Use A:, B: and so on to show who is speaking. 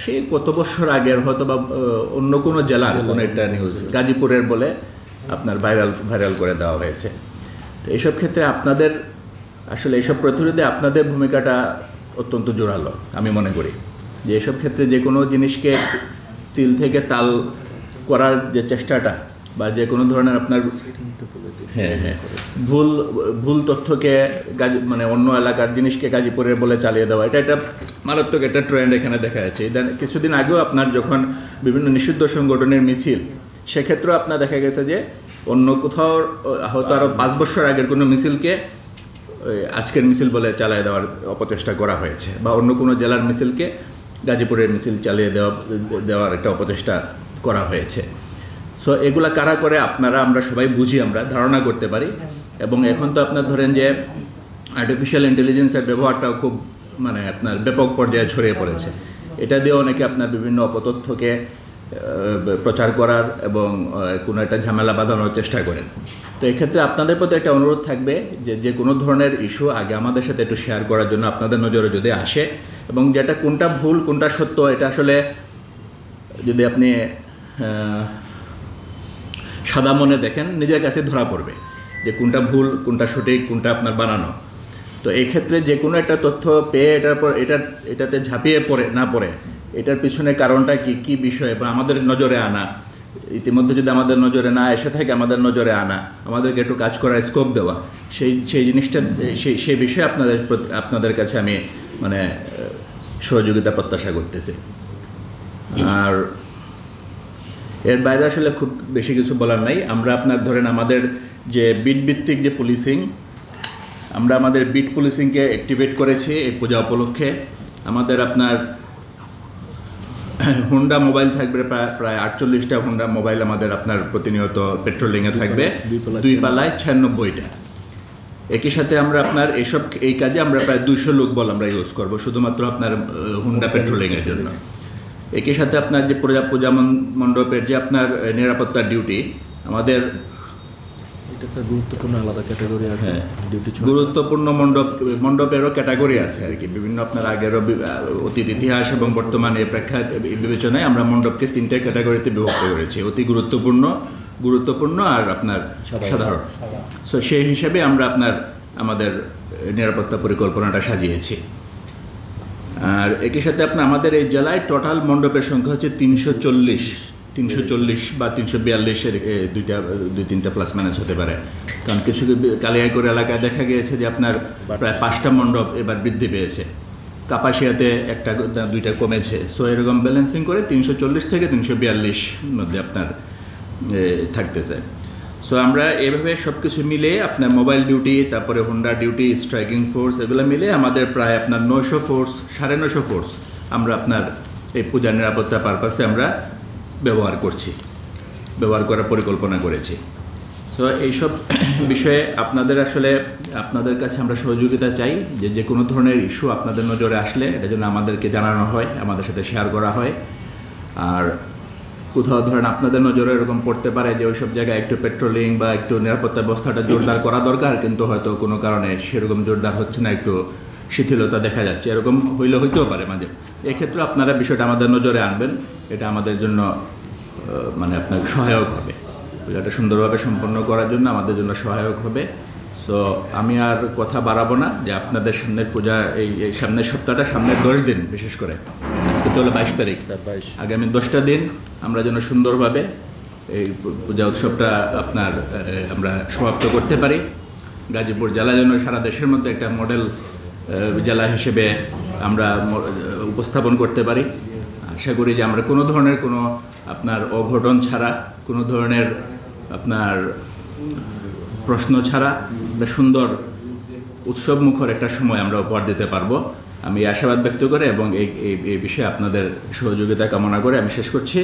A: সেই কত বছর আগের হয়তো বা অন্য কোনো জেলার কোনো একটা নিউজ গাজীপুরের বলে আপনার ভাইরাল করে দেওয়া হয়েছে। তো এইসব ক্ষেত্রে আপনাদের আসলে এইসব প্রতিরোধে আপনাদের ভূমিকাটা অত্যন্ত জোরালো আমি মনে করি, যে এসব ক্ষেত্রে যে কোনো জিনিসকে তিল থেকে তাল করার যে চেষ্টাটা বা যে কোনো ধরনের আপনার ভুল তথ্যকে মানে অন্য এলাকার জিনিসকে গাজীপুরের বলে চালিয়ে দেওয়া, এটা মারাত্মক একটা ট্রেন্ড এখানে দেখা যাচ্ছে। কিছুদিন আগেও আপনার যখন বিভিন্ন নিষিদ্ধ সংগঠনের মিছিল, সেক্ষেত্রেও আপনার দেখা গেছে যে অন্য কোথাও হয়তো আরও 5 বছর আগের কোনো মিছিলকে আজকের মিছিল বলে চালিয়ে দেওয়ার অপচেষ্টা করা হয়েছে, বা অন্য কোনো জেলার মিছিলকে গাজীপুরের মিছিল চালিয়ে দেওয়ার একটা অপচেষ্টা করা হয়েছে। সো এগুলা কারা করে আমরা সবাই বুঝি, আমরা ধারণা করতে পারি। এবং এখন তো আপনার ধরেন যে আর্টিফিশিয়াল ইন্টেলিজেন্সের ব্যবহারটাও খুব মানে আপনার ব্যাপক পর্যায়ে ছড়িয়ে পড়েছে। এটা দিয়ে অনেকে আপনার বিভিন্ন অপতথ্যকে প্রচার করার এবং কোনো একটা ঝামেলা বাঁধানোর চেষ্টা করেন। তো এক্ষেত্রে আপনাদের প্রতি একটা অনুরোধ থাকবে যে কোনো ধরনের ইস্যু আগে আমাদের সাথে একটু শেয়ার করার জন্য আপনাদের নজরে যদি আসে, এবং যেটা কোনটা ভুল কোনটা সত্য এটা আসলে যদি আপনি সাদা মনে দেখেন নিজের কাছে ধরা পড়বে যে কোনটা ভুল কোনটা সঠিক কোনটা আপনার বানানো। তো এই ক্ষেত্রে যে কোনো একটা তথ্য পেয়ে এটাতে ঝাঁপিয়ে না পড়ে এটার পিছনে কারণটা কি বিষয় বা আমাদের নজরে আনা, ইতিমধ্যে যদি আমাদের নজরে না এসে থাকে আমাদের নজরে আনা, আমাদেরকে একটু কাজ করার স্কোপ দেওয়া, সেই জিনিসটা সেই বিষয়ে আপনাদের কাছে আমি মানে সহযোগিতা প্রত্যাশা করতেছি। আর এর বাইরে আসলে খুব বেশি কিছু বলার নাই। আমরা আপনার ধরেন আমাদের যে বিট ভিত্তিক যে পুলিশিং, আমরা আমাদের বিট পুলিশিংকে অ্যাক্টিভেট করেছি এই পূজা উপলক্ষে। আমাদের আপনার হুন্ডা মোবাইল থাকবে প্রায় 48টা হুন্ডা মোবাইল আমাদের আপনার প্রতিনিয়ত পেট্রোলিংয়ে থাকবে, 2 পালায় 96টা। একই সাথে আমরা আপনার এই কাজে আমরা প্রায় 200 লোকবল আমরা ইউজ করব শুধুমাত্র আপনার হুন্ডা পেট্রোলিংয়ের জন্য। একই সাথে আপনার যে পূজা মণ্ডপের যে আপনার নিরাপত্তার ডিউটি, আমাদের
B: গুরুত্বপূর্ণ আলাদা ক্যাটাগরি আছে,
A: গুরুত্বপূর্ণ মণ্ডপেরও ক্যাটাগরি আছে আর কি। বিভিন্ন আপনার আগেরও অতীত ইতিহাস এবং বর্তমানে বিবেচনায় আমরা মণ্ডপকে 3টে ক্যাটাগরিতে বিভক্ত করেছি, অতি গুরুত্বপূর্ণ আর আপনার সাধারণ। সো সেই হিসাবে আমরা আমাদের নিরাপত্তা পরিকল্পনাটা সাজিয়েছি। আর একই সাথে আমাদের এই জেলায় টোটাল মণ্ডপের সংখ্যা হচ্ছে 340 বা 342-এর 2-3টা প্লাস মাইনাস হতে পারে, কারণ কিছু কালিয়াকৈর এলাকায় দেখা গিয়েছে যে আপনার প্রায় 5টা মণ্ডপ এবার বৃদ্ধি পেয়েছে, কাপাসিয়াতে 1-2টা কমেছে। সো এরকম ব্যালেন্সিং করে 340 থেকে 342 মধ্যে আপনার থাকতেছে। সো আমরা এভাবে সব কিছু মিলে আপনার মোবাইল ডিউটি, তারপরে হুন্ডা ডিউটি, স্ট্রাইকিং ফোর্স, এগুলো মিলে আমাদের প্রায় আপনার 900 ফোর্স, 950 ফোর্স আমরা আপনার এই পূজা নিরাপত্তা পারপাসে আমরা ব্যবহার করার পরিকল্পনা করেছি। তো এইসব বিষয়ে আপনাদের কাছে আমরা সহযোগিতা চাই, যে কোনো ধরনের ইস্যু আপনাদের নজরে আসলে এটা যেন আমাদেরকে জানানো হয়, আমাদের সাথে শেয়ার করা হয়। আর কোথাও ধরেন আপনাদের নজরে এরকম পড়তে পারে যে ওইসব জায়গায় একটু পেট্রোলিং বা একটু নিরাপত্তা ব্যবস্থাটা জোরদার করা দরকার, কিন্তু হয়তো কোনো কারণে সেরকম জোরদার হচ্ছে না, একটু শিথিলতা দেখা যাচ্ছে, এরকম হইতেও পারে মাঝে। এক্ষেত্রে আপনারা বিষয়টা আমাদের নজরে আনবেন, এটা আমাদের জন্য মানে আপনার সহায়ক হবে, পূজাটা সুন্দরভাবে সম্পন্ন করার জন্য আমাদের জন্য সহায়ক হবে। সো আমি আর কথা বাড়াবো না, যে আপনাদের সামনের পূজা এই সামনের সপ্তাহটা, সামনের 10 দিন, বিশেষ করে আজকে তো হলো 22 তারিখ, আগামী 10টা দিন আমরা যেন সুন্দরভাবে এই পূজা উৎসবটা আমরা সমাপ্ত করতে পারি। গাজীপুর জেলা যেন সারা দেশের মধ্যে একটা মডেল জেলা হিসেবে আমরা উপস্থাপন করতে পারি। আশা করি যে আমরা কোনো ধরনের আপনার অঘটন ছাড়া, কোনো ধরনের আপনার প্রশ্ন ছাড়া সুন্দর উৎসবমুখর একটা সময় আমরা উপহার দিতে পারবো, আমি আশাবাদ ব্যক্ত করে এবং এই বিষয়ে আপনাদের সহযোগিতা কামনা করে আমি শেষ করছি।